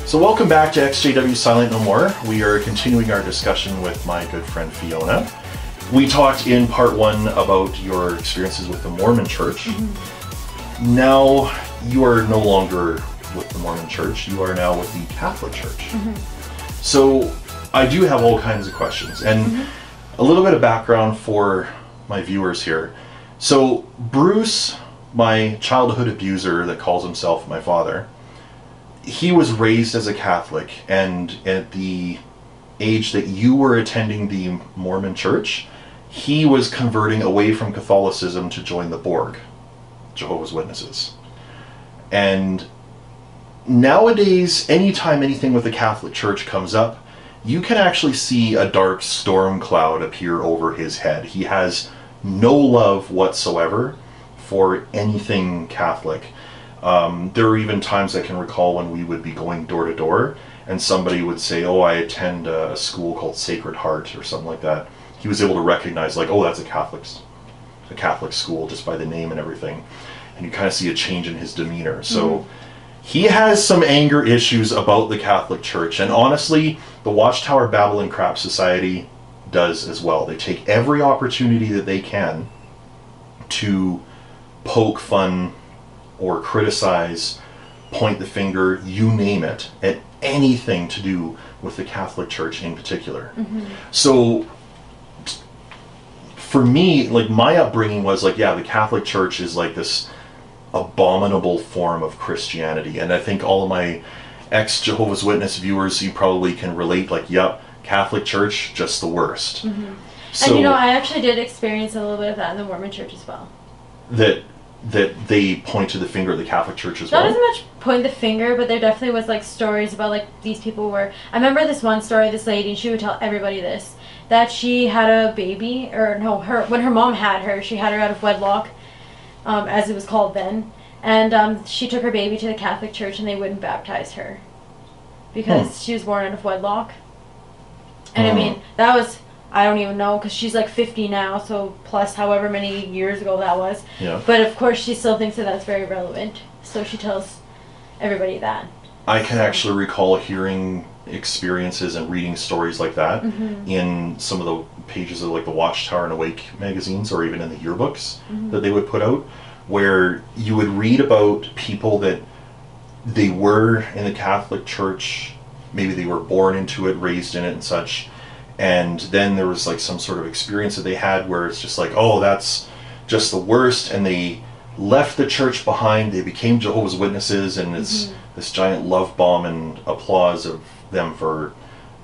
So welcome back to XJW Silent No More. We are continuing our discussion with my good friend Fiona. We talked in part one about your experiences with the Mormon Church. Mm-hmm. Now you are no longer with the Mormon Church, you are now with the Catholic Church. Mm-hmm. So I do have all kinds of questions and a little bit of background for my viewers here. So Bruce, my childhood abuser that calls himself my father, he was raised as a Catholic, and at the age that you were attending the Mormon Church, he was converting away from Catholicism to join the Borg, Jehovah's Witnesses. And nowadays, anytime anything with the Catholic Church comes up, you can actually see a dark storm cloud appear over his head. He has no love whatsoever for anything Catholic. There are even times I can recall when we would be going door to door and somebody would say, oh, I attend a school called Sacred Heart or something like that. He was able to recognize, like, oh, that's a Catholic school just by the name and everything. And you kind of see a change in his demeanor. So he has some anger issues about the Catholic Church. And honestly, the Watchtower Babble and Crap Society does as well. They take every opportunity that they can to poke fun or criticize, point the finger, you name it, at anything to do with the Catholic Church in particular. So for me, like, my upbringing was like, yeah, the Catholic Church is like this abominable form of Christianity. And I think all of my ex-Jehovah's Witness viewers, you probably can relate, like, yep, Catholic Church, just the worst. So, and you know, I actually did experience a little bit of that in the Mormon Church as well. That they point to the finger of the Catholic Church as well? Not as much point the finger, but there definitely was like stories about like these people were... I remember this one story, this lady, and she would tell everybody this, that she had a baby, or no, when her mom had her, she had her out of wedlock, as it was called then, and she took her baby to the Catholic Church and they wouldn't baptize her because she was born out of wedlock. And I mean, that was... I don't even know, because she's like 50 now, so plus however many years ago that was. Yeah. But of course she still thinks that that's very relevant, so she tells everybody that. I can actually recall hearing experiences and reading stories like that in some of the pages of like the Watchtower and Awake magazines, or even in the yearbooks that they would put out, where you would read about people that they were in the Catholic Church, maybe they were born into it, raised in it and such, and then there was like some sort of experience that they had where it's just like, oh, that's just the worst, and they left the church behind, they became Jehovah's Witnesses, and it's this giant love bomb and applause of them for,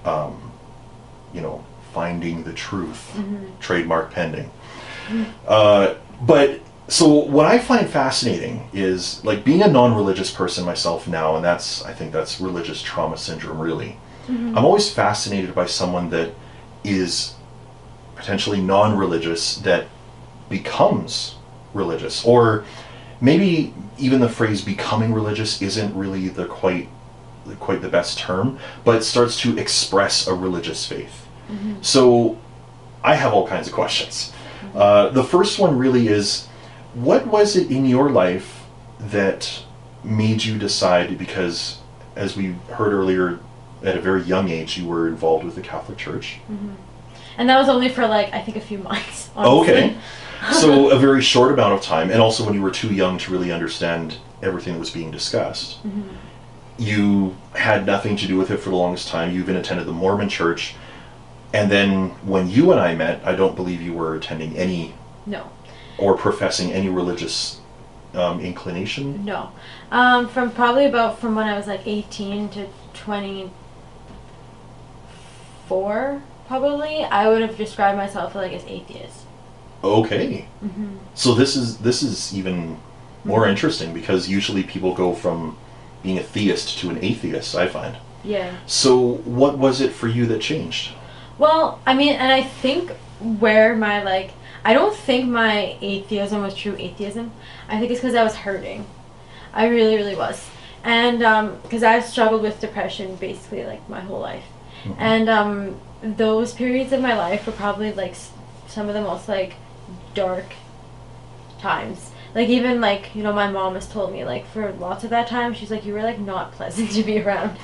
you know, finding the truth, trademark pending. But so what I find fascinating is, like, being a non-religious person myself now, and I think that's religious trauma syndrome, really. I'm always fascinated by someone that is potentially non-religious that becomes religious, or maybe even the phrase becoming religious isn't really quite the best term, but starts to express a religious faith. So I have all kinds of questions. The first one really is, what was it in your life that made you decide, because as we heard earlier, at a very young age, you were involved with the Catholic Church. And that was only for, like, I think a few months, honestly. Oh, okay. So a very short amount of time, and also when you were too young to really understand everything that was being discussed. You had nothing to do with it for the longest time. You even attended the Mormon Church. And then when you and I met, I don't believe you were attending any... No. Or professing any religious inclination? No. From when I was like 18 to 24, probably, I would have described myself like as atheist. Okay. So this is even more interesting, because usually people go from being a theist to an atheist, I find. Yeah. So what was it for you that changed? Well, I mean, and I think where my, like, I don't think my atheism was true atheism. I think it's because I was hurting. I really, really was. And because I've struggled with depression basically like my whole life. And those periods of my life were probably like some of the most like dark times Like, even, like, you know, my mom has told me, like, for lots of that time, she's like, you were, like, not pleasant to be around.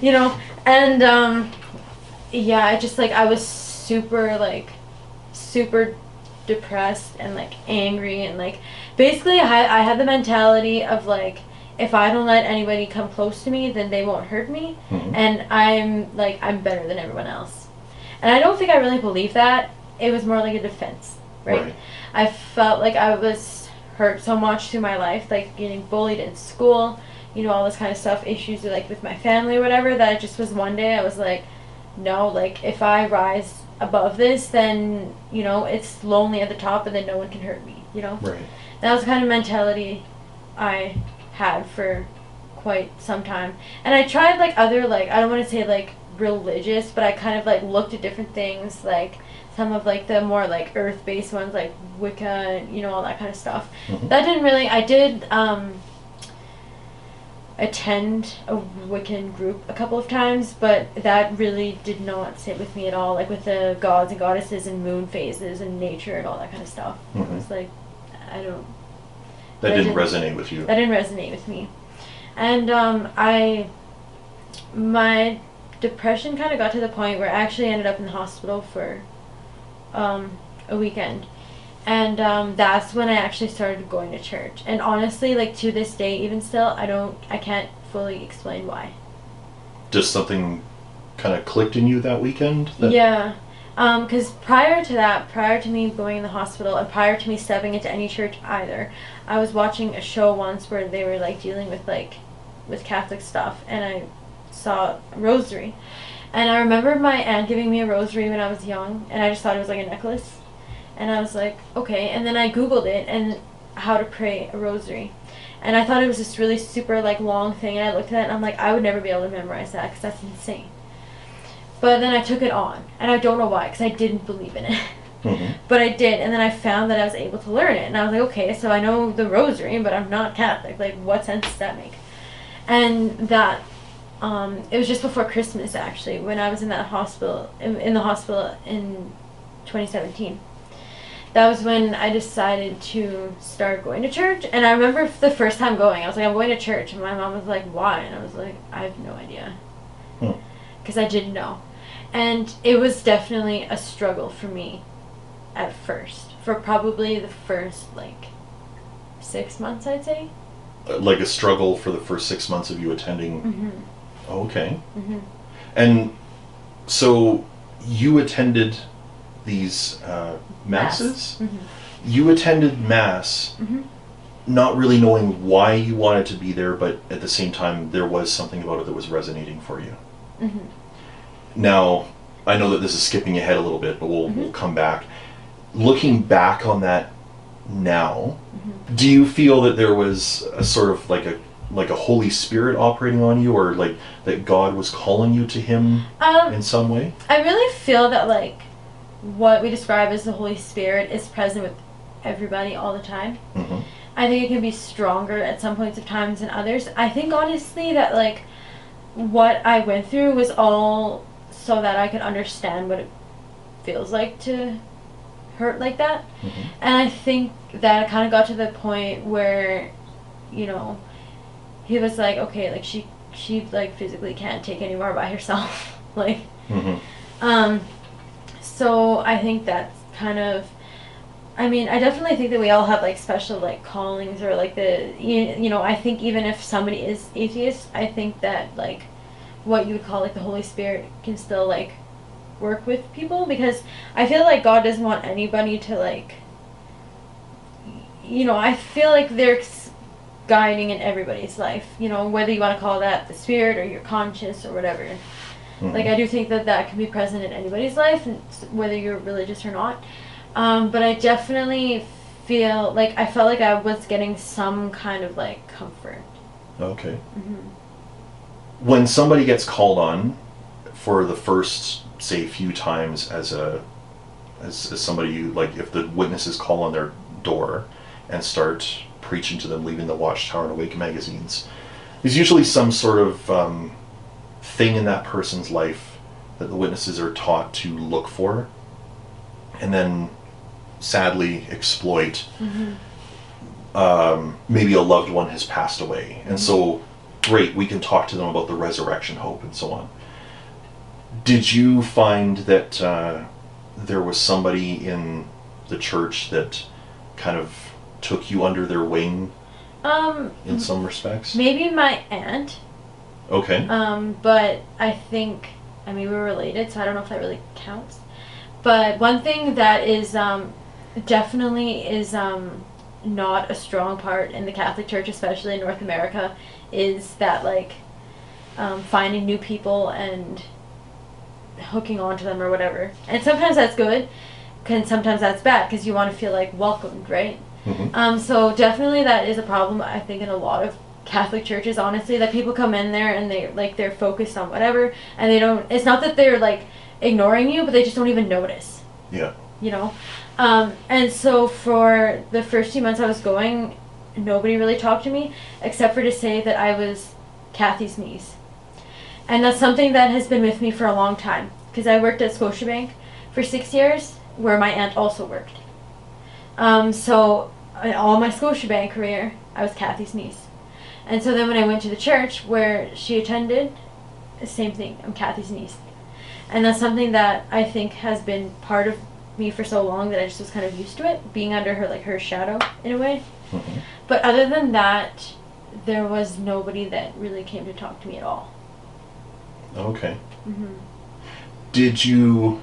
You know? And, yeah, I just, like, I was super, like, super depressed and, like, angry. And, like, basically, I had the mentality of, like, if I don't let anybody come close to me, then they won't hurt me. And I'm, like, I'm better than everyone else. And I don't think I really believe that. It was more like a defense, right? I felt like I was hurt so much through my life, like getting bullied in school, you know, all this kind of stuff, issues with, like, with my family or whatever, that it just was one day I was like, no, like, if I rise above this, then, you know, it's lonely at the top and then no one can hurt me, you know? Right. That was the kind of mentality I had for quite some time. And I tried, like, other, like, I don't want to say, like, religious, but I kind of, like, looked at different things, like some of, like, the more, like, earth-based ones, like Wicca, you know, all that kind of stuff. That didn't really, I did attend a Wiccan group a couple of times, but that really did not sit with me at all, like with the gods and goddesses and moon phases and nature and all that kind of stuff. It was like, I don't... That didn't resonate with you. That didn't resonate with me. And my depression kind of got to the point where I actually ended up in the hospital for a weekend. And that's when I actually started going to church. And honestly, like, to this day, even still, I can't fully explain why. Just something kind of clicked in you that weekend? Yeah. Because prior to me going in the hospital, and prior to me stepping into any church either, I was watching a show once where they were, like, dealing with, like, with Catholic stuff, and I saw a rosary. And I remember my aunt giving me a rosary when I was young, and I just thought it was like a necklace. And I was like, okay. And then I Googled it, and how to pray a rosary. And I thought it was this really super, like, long thing, and I looked at it, and I'm like, I would never be able to memorize that, because that's insane. But then I took it on, and I don't know why, because I didn't believe in it. But I did, and then I found that I was able to learn it, and I was like, okay, so I know the rosary, but I'm not Catholic. Like, what sense does that make? And that, it was just before Christmas, actually, when I was in that hospital, in the hospital in 2017. That was when I decided to start going to church. And I remember the first time going, I was like, I'm going to church. And my mom was like, why? And I was like, I have no idea. Because I didn't know. And it was definitely a struggle for me at first. For probably the first, like, 6 months, I'd say. Like a struggle for the first 6 months of you attending? Okay. And so you attended these masses? You attended Mass, not really knowing why you wanted to be there, but at the same time there was something about it that was resonating for you. Now, I know that this is skipping ahead a little bit, but we'll come back. Looking back on that now, do you feel that there was a sort of like a Holy Spirit operating on you, or like that God was calling you to Him in some way? I really feel that, like, what we describe as the Holy Spirit is present with everybody all the time. I think it can be stronger at some points of times than others. I think, honestly, that, like, what I went through was all so that I could understand what it feels like to hurt like that. And I think that it kind of got to the point where, you know, He was like, okay, like, she like, physically can't take any more by herself. Like, so I think that's kind of, I mean, I definitely think that we all have, like, special, like, callings, or, like, you know, I think even if somebody is atheist, I think that, like, what you would call, like, the Holy Spirit can still, like, work with people, because I feel like God doesn't want anybody to, like, you know, I feel like there's guiding in everybody's life, you know, whether you want to call that the spirit or your conscience or whatever. Like, I do think that that can be present in anybody's life, whether you're religious or not. But I definitely feel like, I felt like I was getting some kind of, like, comfort. Okay. When somebody gets called on for the first, say, few times as somebody, you, like, if the witnesses call on their door and start preaching to them, leaving the Watchtower and Awake magazines, there's usually some sort of thing in that person's life that the witnesses are taught to look for, and then sadly exploit. maybe a loved one has passed away. And so, great, we can talk to them about the resurrection hope and so on. Did you find that there was somebody in the church that kind of took you under their wing in some respects? Maybe my aunt. Okay. But I think, I mean, we were related, so I don't know if that really counts. But one thing that is definitely is not a strong part in the Catholic Church, especially in North America, is that like finding new people and hooking onto them or whatever. And sometimes that's good, and sometimes that's bad because you want to feel like welcomed, right? Mm-hmm. So definitely that is a problem, I think, in a lot of Catholic churches, honestly, that people come in there and they're focused on whatever, and they don't, it's not that they're like ignoring you, but they just don't even notice. Yeah. You know? And so for the first few months I was going, nobody really talked to me except for to say that I was Kathy's niece. And that's something that has been with me for a long time, because I worked at Scotiabank for 6 years, where my aunt also worked. So in all my Scotiabank career, I was Kathy's niece. And so then when I went to the church where she attended, same thing, I'm Kathy's niece. And that's something that I think has been part of me for so long that I just was kind of used to it, being under her, like, her shadow in a way. Mm-hmm. But other than that, there was nobody that really came to talk to me at all. Okay. Mm-hmm. Did you...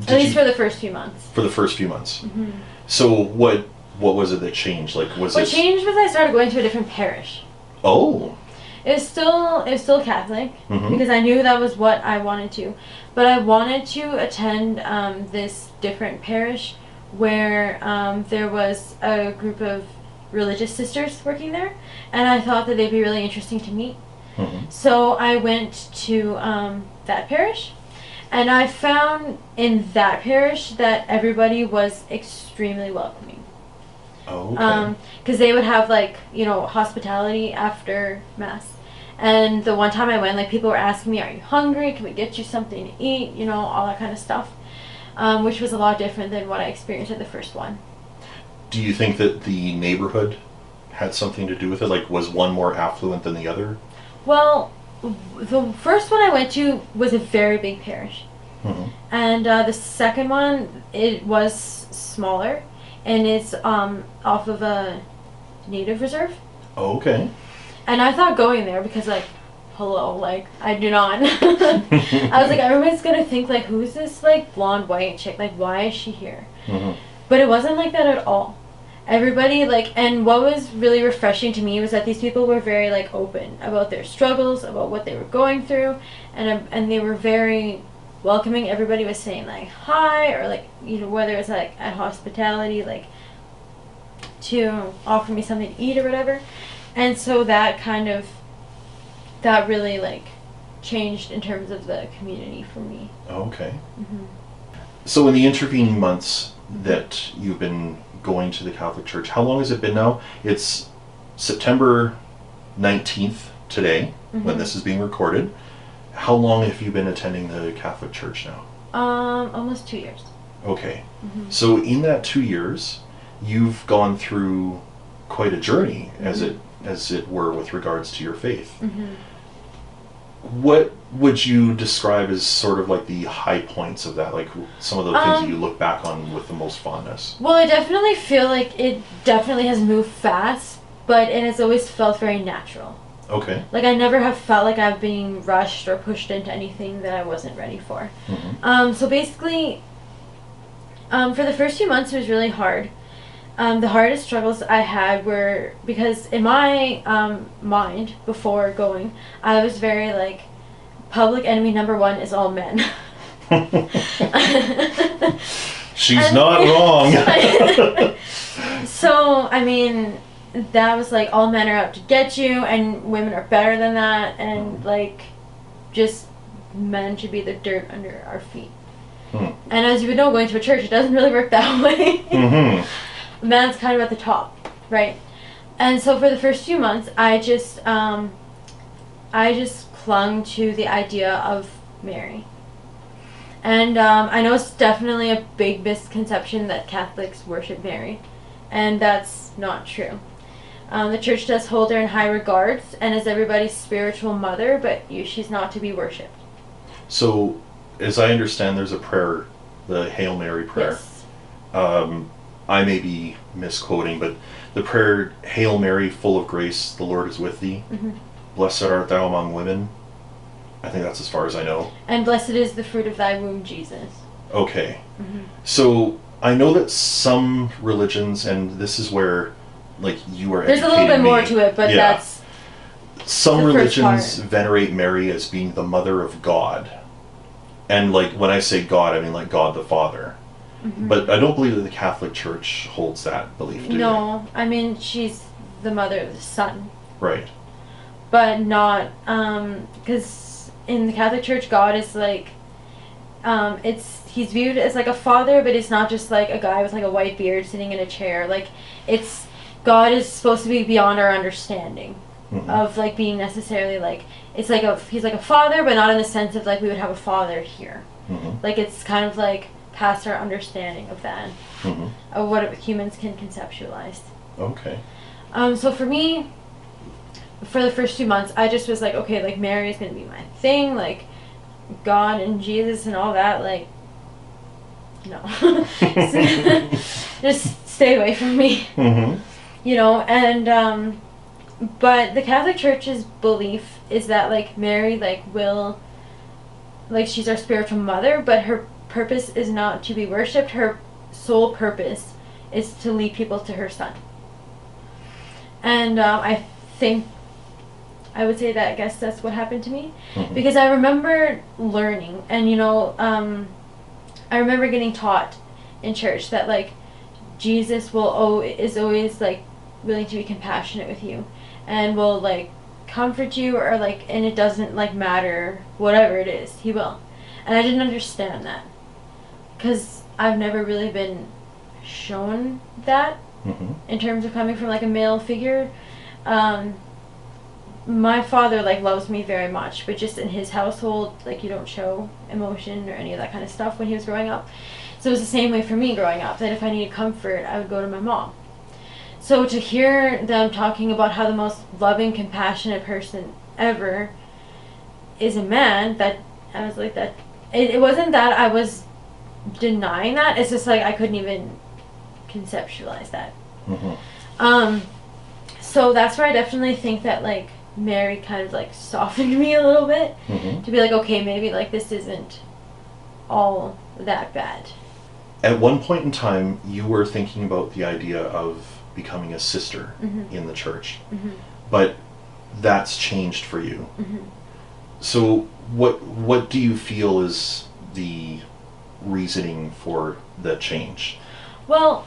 At least for the first few months. For the first few months. Mm-hmm. So what was it that changed? Like, was what changed was I started going to a different parish. Oh. It was still Catholic, mm-hmm. because I knew that was what I wanted to. But I wanted to attend this different parish where there was a group of religious sisters working there, and I thought that they'd be really interesting to meet. Mm-hmm. So I went to that parish, and I found in that parish that everybody was extremely welcoming. Oh, okay. Because they would have, like, you know, hospitality after Mass. And the one time I went, like, people were asking me, are you hungry? Can we get you something to eat? You know, all that kind of stuff. Which was a lot different than what I experienced at the first one. Do you think that the neighborhood had something to do with it? Like, was one more affluent than the other? Well, the first one I went to was a very big parish. Mm-hmm. And the second one, it was smaller. And it's off of a native reserve. Oh, okay. And I thought going there because, like, hello, like, I do not. I was like, everybody's going to think, like, who's this, like, blonde white chick? Like, why is she here? Mm-hmm. But it wasn't like that at all. Everybody, like, and what was really refreshing to me was that these people were very, like, open about their struggles, about what they were going through, and they were very welcoming. Everybody was saying, like, hi, or, like, you know, whether it's, like, at hospitality, like, to offer me something to eat or whatever. And so that really, like, changed in terms of the community for me. Okay. Mm-hmm. So in the intervening months that you've been going to the Catholic Church, how long has it been now? It's September 19th today, mm-hmm. when this is being recorded. How long have you been attending the Catholic Church now? Almost 2 years. Okay. Mm-hmm. So in that 2 years, you've gone through quite a journey, mm-hmm. as it were, with regards to your faith. Mm-hmm. What would you describe as sort of like the high points of that? Like some of the things that you look back on with the most fondness? Well, I definitely feel like it definitely has moved fast, but it has always felt very natural. Okay. Like, I never have felt like I've been rushed or pushed into anything that I wasn't ready for. Mm-hmm. So basically, for the first few months it was really hard. The hardest struggles I had were because in my mind before going, I was very, like, public enemy number one is all men. She's not wrong. So, I mean, that was like, all men are out to get you, and women are better than that, and, like, just men should be the dirt under our feet. And as you would know, going to a church, it doesn't really work that way. Mm-hmm. Man's kind of at the top, right? And so for the first few months, I just clung to the idea of Mary. And I know it's definitely a big misconception that Catholics worship Mary, and that's not true. The church does hold her in high regards and is everybody's spiritual mother, but she's not to be worshipped. So, as I understand, there's a prayer, the Hail Mary prayer. Yes. I may be misquoting, but the prayer, Hail Mary, full of grace, the Lord is with thee. Mm-hmm. Blessed art thou among women. I think that's as far as I know. And blessed is the fruit of thy womb, Jesus. Okay. Mm-hmm. So, I know that some religions, and this is where, like, you are There's a little bit more to it, but that's... Some religions venerate Mary as being the mother of God. And, like, when I say God, I mean, like, God the Father. Mm-hmm. But I don't believe that the Catholic Church holds that belief, do No, I mean, she's the mother of the Son. Right. But not, because in the Catholic Church, God is like, he's viewed as like a father, but it's not just like a guy with like a white beard sitting in a chair. Like, God is supposed to be beyond our understanding. Mm-hmm. Of like being necessarily like, it's like he's like a father, but not in the sense of like we would have a father here. Mm-hmm. Like, it's kind of like past our understanding of that, mm-hmm. of what humans can conceptualize. Okay. So for me, for the first 2 months, I just was like, okay, like Mary is gonna be my thing, like God and Jesus and all that, like, no. Just stay away from me. Mm-hmm. You know, and but the Catholic Church's belief is that like Mary she's our spiritual mother, but her purpose is not to be worshipped. Her sole purpose is to lead people to her Son. And I think I would say that I guess that's what happened to me. Mm-hmm. Because I remember learning, and you know, I remember getting taught in church that like Jesus is always like willing to be compassionate with you and will like comfort you, or like, and it doesn't like matter whatever it is, he will. And I didn't understand that because I've never really been shown that. Mm-hmm. In terms of coming from like a male figure. My father like loves me very much, but just in his household, like, you don't show emotion or any of that kind of stuff when he was growing up. So it was the same way for me growing up, that if I needed comfort, I would go to my mom. So to hear them talking about how the most loving, compassionate person ever is a man, that I was like, that it wasn't that I was denying that, it's just like I couldn't even conceptualize that. Mm-hmm. So that's where I definitely think that like Mary kind of like softened me a little bit. Mm-hmm. To be like, okay, maybe like this isn't all that bad. At one point in time, you were thinking about the idea of becoming a sister. Mm-hmm. in the church. Mm-hmm. But that's changed for you. Mm-hmm. So what do you feel is the reasoning for the change? Well,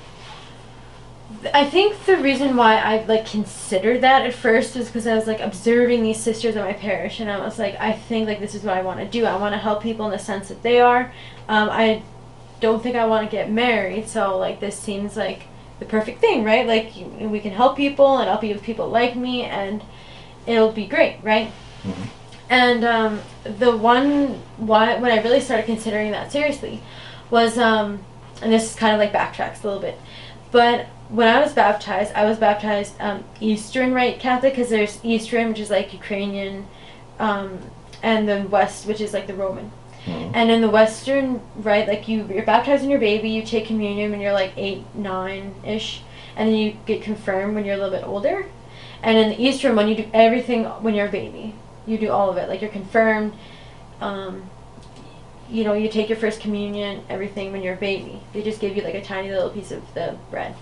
I think the reason why I like considered that at first was because I was like observing these sisters at my parish, and I was like, I think like this is what I want to do. I want to help people in the sense that they are. I don't think I want to get married, so like this seems like the perfect thing, right? Like we can help people, and I'll be with people like me, and it'll be great, right? Mm-hmm. And when I really started considering that seriously was and this kind of like backtracks a little bit, but when I was baptized Eastern Rite Catholic, because there's Eastern, which is like Ukrainian, and the West, which is like the Roman. Mm-hmm. And in the Western Rite, like you're baptizing your baby, you take communion when you're like 8, 9-ish, and then you get confirmed when you're a little bit older. And in the Eastern one, you do everything when you're a baby. You do all of it, like you're confirmed. You know, you take your first communion, everything when you're a baby. They just give you like a tiny little piece of the bread.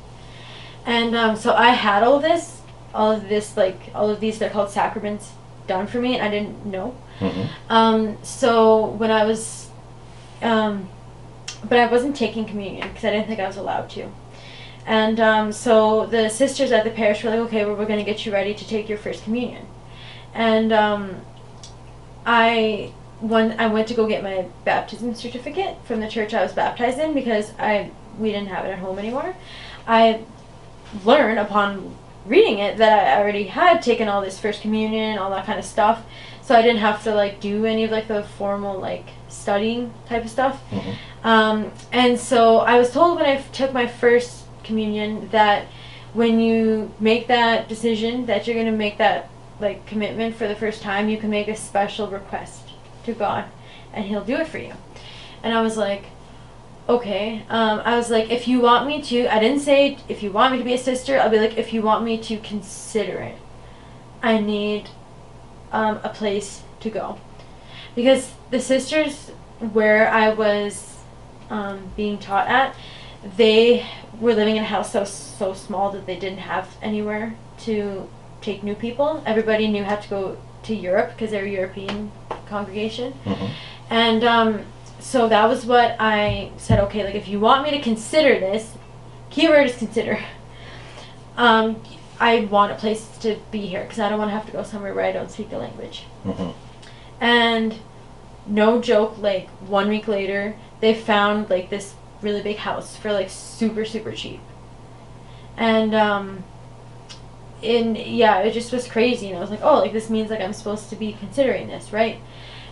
And so I had all of these, they're called sacraments, done for me, and I didn't know. Mm-hmm. So when I was, but I wasn't taking communion because I didn't think I was allowed to. And so the sisters at the parish were like, okay, well, we're going to get you ready to take your first communion. And I went to go get my baptism certificate from the church I was baptized in because we didn't have it at home anymore. I learned upon reading it that I already had taken all this first communion, all that kind of stuff, so I didn't have to like do any of like the formal like studying type of stuff. Mm-hmm. And so I was told when I took my first communion that when you make that decision that you're going to make that like commitment for the first time, you can make a special request to God and he'll do it for you. And I was like, okay. I was like, if you want me to, I didn't say if you want me to be a sister, I'll be like, if you want me to consider it, I need a place to go. Because the sisters where I was being taught at, they were living in a house so small that they didn't have anywhere to take new people. Everybody knew how to go to Europe because they're a European congregation. Mm-hmm. And so that was what I said, okay, like if you want me to consider this, keyword is consider, I want a place to be here because I don't want to have to go somewhere where I don't speak the language. Mm-hmm. And no joke, like 1 week later, they found like this really big house for like super cheap. And yeah, it just was crazy, and I was like, oh, like this means like I'm supposed to be considering this, right?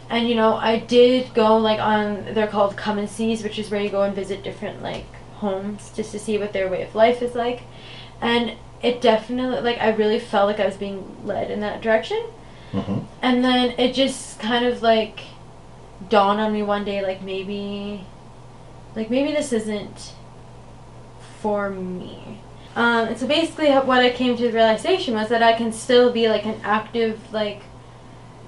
And you know, I did go like on, they're called come and sees, which is where you go and visit different like homes just to see what their way of life is like. And it definitely, like, I really felt like I was being led in that direction. Mm-hmm. And then it just kind of like dawned on me one day, like maybe this isn't for me. And so basically what I came to the realization was that I can still be like an active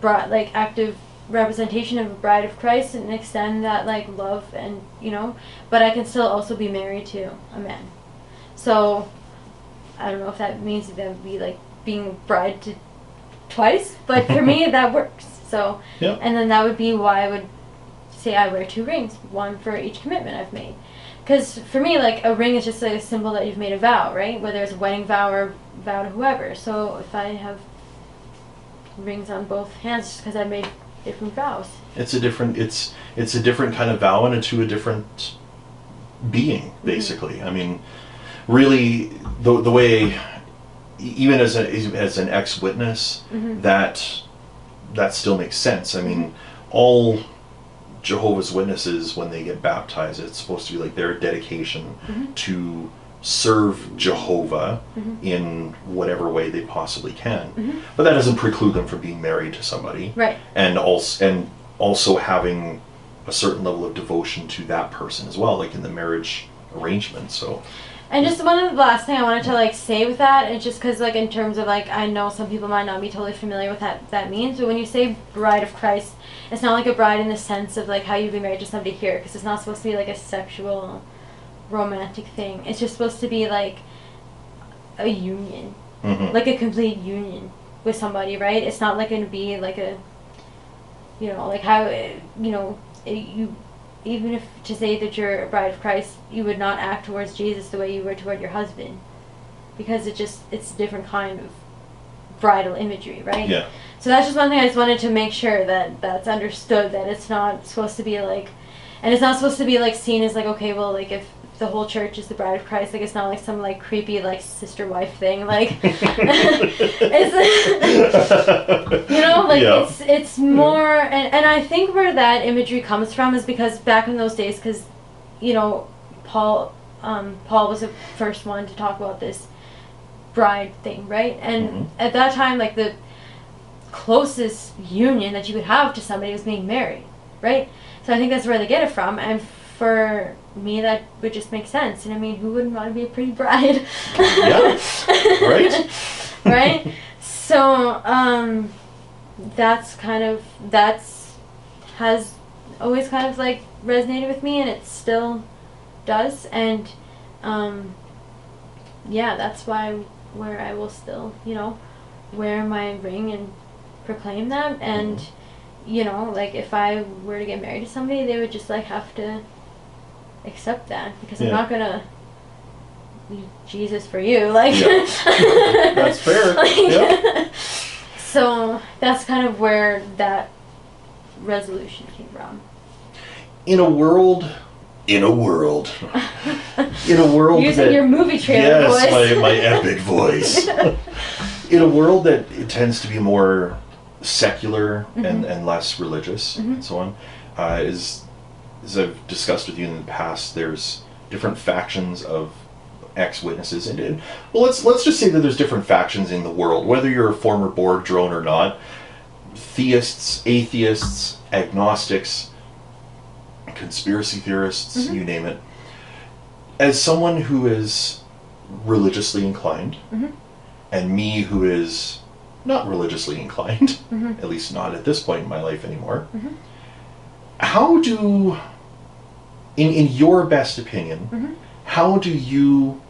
active representation of a bride of Christ and extend that like love, and you know, but I can still also be married to a man. So I don't know if that means that would be like being a bride to twice, but for me that works. So yeah. And then that would be why I would say I wear 2 rings, one for each commitment I've made. Because for me, like, a ring is just like a symbol that you've made a vow, right? Whether it's a wedding vow or vow to whoever. So if I have rings on both hands, just because I made different vows. It's a different kind of vow, and to a different being, basically. Mm-hmm. I mean, really, the way, even as an ex-witness, mm-hmm. that still makes sense. I mean, all Jehovah's Witnesses, when they get baptized, it's supposed to be like their dedication mm-hmm. to serve Jehovah mm-hmm. in whatever way they possibly can. Mm-hmm. But that doesn't preclude them from being married to somebody, right? And also having a certain level of devotion to that person as well, like in the marriage arrangement. So. And just one of the last thing I wanted to like say with that is just because like in terms of like, I know some people might not be totally familiar with that means, but when you say bride of Christ, it's not like a bride in the sense of like how you'd be married to somebody here, because it's not supposed to be like a sexual romantic thing. It's just supposed to be like a union, mm-hmm. like a complete union with somebody, right? It's not like going to be like a, you know, like how, you know, you, even if to say that you're a bride of Christ, you would not act towards Jesus the way you would toward your husband, because it's a different kind of bridal imagery, right? Yeah. So that's just one thing I just wanted to make sure that that's understood, that it's not supposed to be like, and it's not supposed to be like seen as like, okay, well, like if the whole church is the bride of Christ, like it's not like some like creepy like sister wife thing, like it's you know, like yeah. it's more, and I think where that imagery comes from is because back in those days, because you know, Paul was the first one to talk about this bride thing, right? And mm-hmm. at that time, like the closest union that you could have to somebody was being married, right? So I think that's where they get it from, and for me that would just make sense. And I mean, who wouldn't want to be a pretty bride? Yeah, right? Right? So has always kind of like resonated with me, and it still does. And yeah, that's where I will still, you know, wear my ring and proclaim that. And you know, like if I were to get married to somebody, they would just like have to accept that, because yeah. I'm not gonna leave Jesus for you, like yeah. That's fair. Like, yeah. So that's kind of where that resolution came from. In a world using your movie trailer voice. Yes, my epic voice. In a world that it tends to be more secular mm-hmm. and less religious mm-hmm. and so on, as I've discussed with you in the past, there's different factions of X witnesses, and well, let's just say that there's different factions in the world, whether you're a former Borg drone or not. Theists, atheists, agnostics, conspiracy theorists, you name it. As someone who is religiously inclined, and me who is not religiously inclined, at least not at this point in my life anymore, how do, in your best opinion, how do you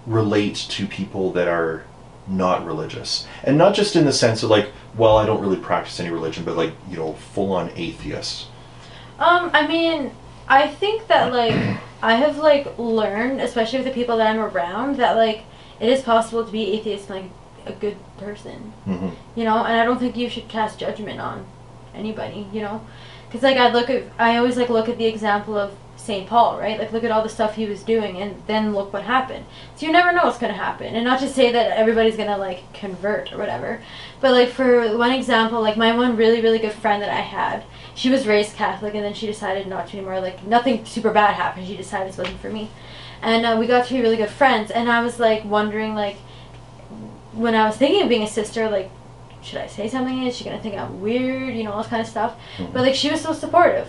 relate to people that are not religious? And not just in the sense of like, well, I don't really practice any religion, but like, you know, full-on atheist. I mean, I think that like I have like learned, especially with the people that I'm around, that like it is possible to be atheist and like a good person. You know, and I don't think you should cast judgment on anybody, you know, because like I always like look at the example of St. Paul, right? Like look at all the stuff he was doing, and then look what happened. So you never know what's going to happen, and not to say that everybody's going to like convert or whatever, but like for one example, like my one really really good friend that I had, she was raised Catholic, and then she decided not to anymore. Like nothing super bad happened, she decided this wasn't for me, and we got to be really good friends. And I was like wondering, like when I was thinking of being a sister, like should I say something? Is she going to think I'm weird, you know, all this kind of stuff? But like she was so supportive.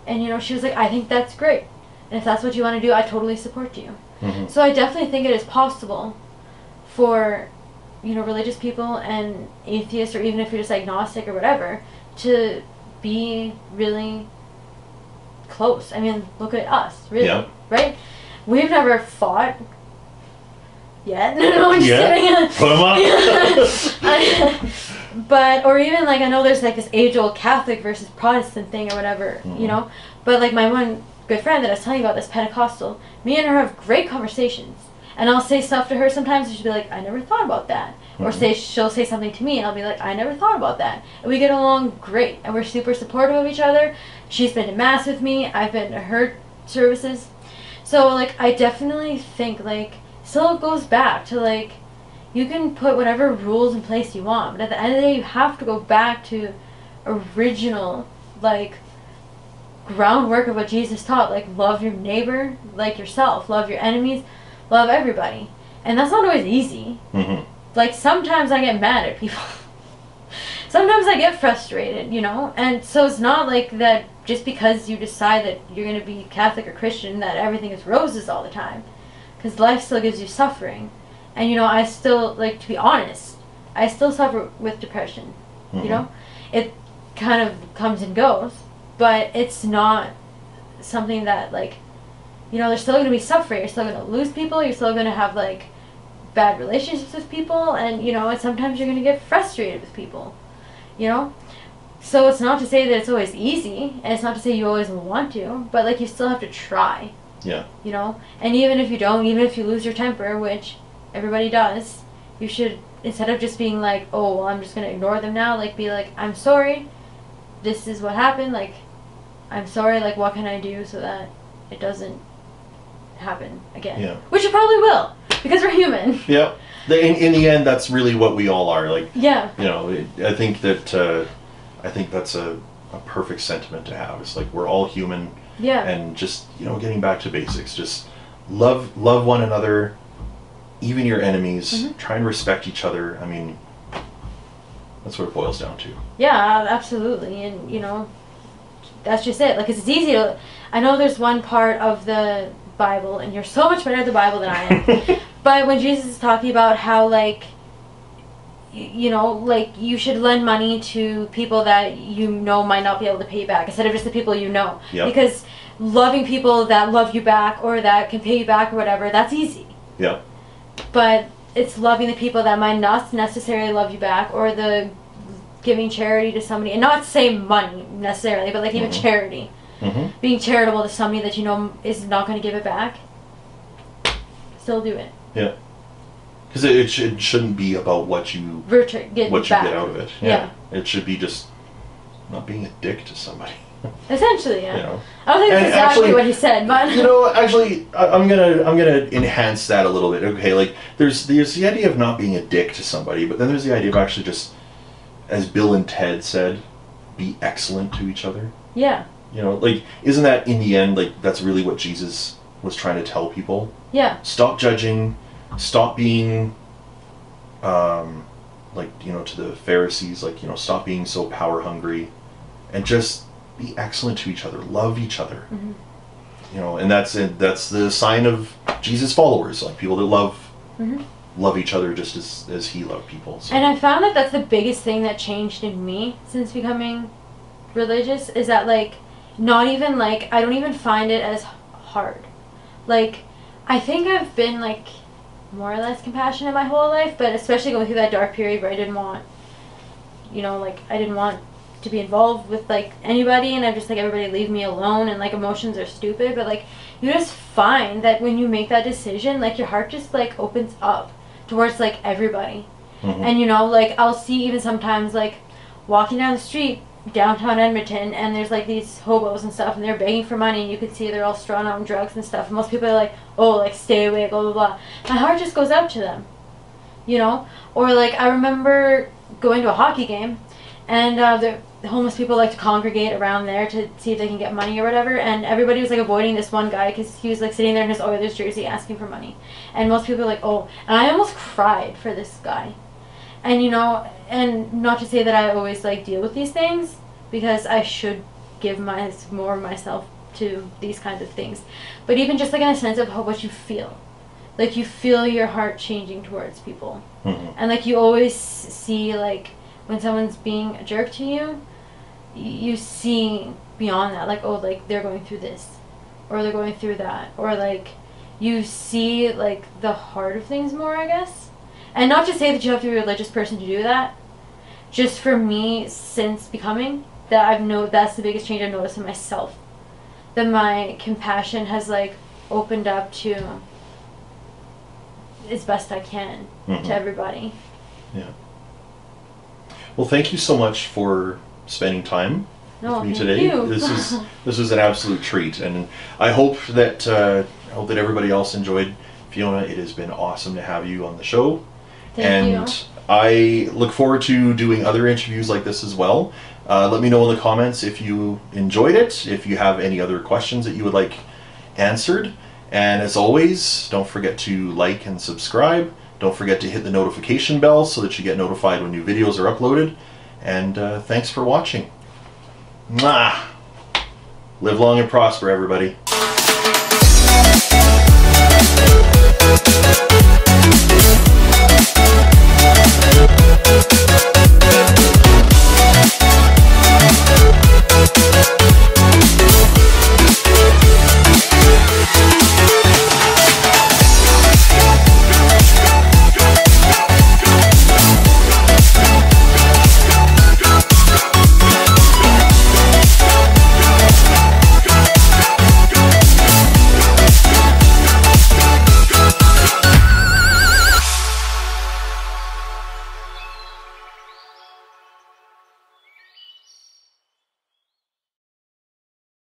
And, you know, she was like, I think that's great. And if that's what you want to do, I totally support you. So I definitely think it is possible for, you know, religious people and atheists, or even if you're just agnostic or whatever, to be really close. I mean, look at us, really, right? We've never fought yet. No, I'm just kidding. Put them up. But, or even, like, I know there's, like, this age-old Catholic versus Protestant thing or whatever, you know? But, like, my one good friend that I was telling you about, this Pentecostal, me and her have great conversations. And I'll say stuff to her sometimes, and she'll be like, I never thought about that. Or she'll say something to me, and I'll be like, I never thought about that. And we get along great, and we're super supportive of each other. She's been to Mass with me. I've been to her services. So, like, I definitely think, like, still goes back to, like, you can put whatever rules in place you want, but at the end of the day, you have to go back to original, like, groundwork of what Jesus taught. Like, love your neighbor like yourself, love your enemies, love everybody. And that's not always easy. Like, sometimes I get mad at people. Sometimes I get frustrated, you know? And so it's not like that just because you decide that you're going to be Catholic or Christian that everything is roses all the time. Because life still gives you suffering. And, you know, I still, like, to be honest, I still suffer with depression, you know? It kind of comes and goes, but it's not something that, like, you know, there's still going to be suffering. You're still going to lose people. You're still going to have, like, bad relationships with people. And, you know, and sometimes you're going to get frustrated with people, you know? So it's not to say that it's always easy, and it's not to say you always want to, but, like, you still have to try. Yeah. You know? And even if you don't, even if you lose your temper, which everybody does, you should, instead of just being like, oh, well, I'm just going to ignore them now, like, be like, I'm sorry, this is what happened, like, I'm sorry, like, what can I do so that it doesn't happen again? Yeah. Which it probably will, because we're human. Yeah. In the end, that's really what we all are. Like, yeah. You know, I think that's a perfect sentiment to have. It's like, we're all human. Yeah. And just, you know, getting back to basics, just love one another, even your enemies, try and respect each other. I mean, that's what it boils down to. Yeah, absolutely. And, you know, that's just it. Like, it's easy to, I know there's one part of the Bible, and you're so much better at the Bible than I am, but when Jesus is talking about how, like, you know, like, you should lend money to people that you know might not be able to pay you back, instead of just the people you know. Yep. Because loving people that love you back, or that can pay you back or whatever, that's easy. Yeah. But it's loving the people that might not necessarily love you back, or the giving charity to somebody, and not to say money necessarily, but like even charity. Being charitable to somebody that you know is not going to give it back, still do it. Yeah. Because it shouldn't be about what you get out of it. Yeah. It should be just not being a dick to somebody. Essentially, yeah. You know? I don't think that's exactly what he said, but you know, actually, I'm gonna enhance that a little bit. Okay, like there's the idea of not being a dick to somebody, but then there's the idea of actually just, as Bill and Ted said, be excellent to each other. Yeah. You know, like, isn't that in the end, like, that's really what Jesus was trying to tell people. Yeah. Stop judging. Stop being, like, you know, to the Pharisees, like, you know, stop being so power hungry, and just be excellent to each other. Love each other. Mm-hmm. You know, and that's the sign of Jesus followers, like people that love each other just as he loved people. So. And I found that that's the biggest thing that changed in me since becoming religious, is that, like, not even, like, I don't even find it as hard. Like, I think I've been, like, more or less compassionate my whole life, but especially going through that dark period where I didn't want, you know, like, I didn't want to be involved with, like, anybody, and I'm just like, everybody leave me alone, and, like, emotions are stupid, but, like, you just find that when you make that decision, like, your heart just, like, opens up towards, like, everybody. And, you know, like, I'll see even sometimes, like, walking down the street downtown Edmonton, and there's, like, these hobos and stuff, and they're begging for money, and you can see they're all strung out on drugs and stuff, and most people are like, oh, like, stay away, blah, blah, blah. My heart just goes out to them, you know? Or, like, I remember going to a hockey game, and the homeless people like to congregate around there to see if they can get money or whatever, and everybody was, like, avoiding this one guy because he was, like, sitting there in his Oilers jersey asking for money, and most people were like, oh, and I almost cried for this guy. And, you know, and not to say that I always, like, deal with these things, because I should give more of myself to these kinds of things, but even just, like, in a sense of what you feel, like, you feel your heart changing towards people, and, like, you always see, like, when someone's being a jerk to you, you see beyond that, like, oh, like, they're going through this, or they're going through that, or, like, you see, like, the heart of things more, I guess. And not to say that you have to be a religious person to do that. Just for me, since becoming, that's the biggest change I've noticed in myself. That my compassion has, like, opened up to, as best I can, to everybody. Yeah. Well, thank you so much for spending time with me today. This was an absolute treat, and I hope that everybody else enjoyed. Fiona, it has been awesome to have you on the show. Thank you. I look forward to doing other interviews like this as well. Let me know in the comments if you enjoyed it, if you have any other questions that you would like answered. And as always, don't forget to like and subscribe. Don't forget to hit the notification bell so that you get notified when new videos are uploaded. And thanks for watching. Mwah! Live long and prosper, everybody.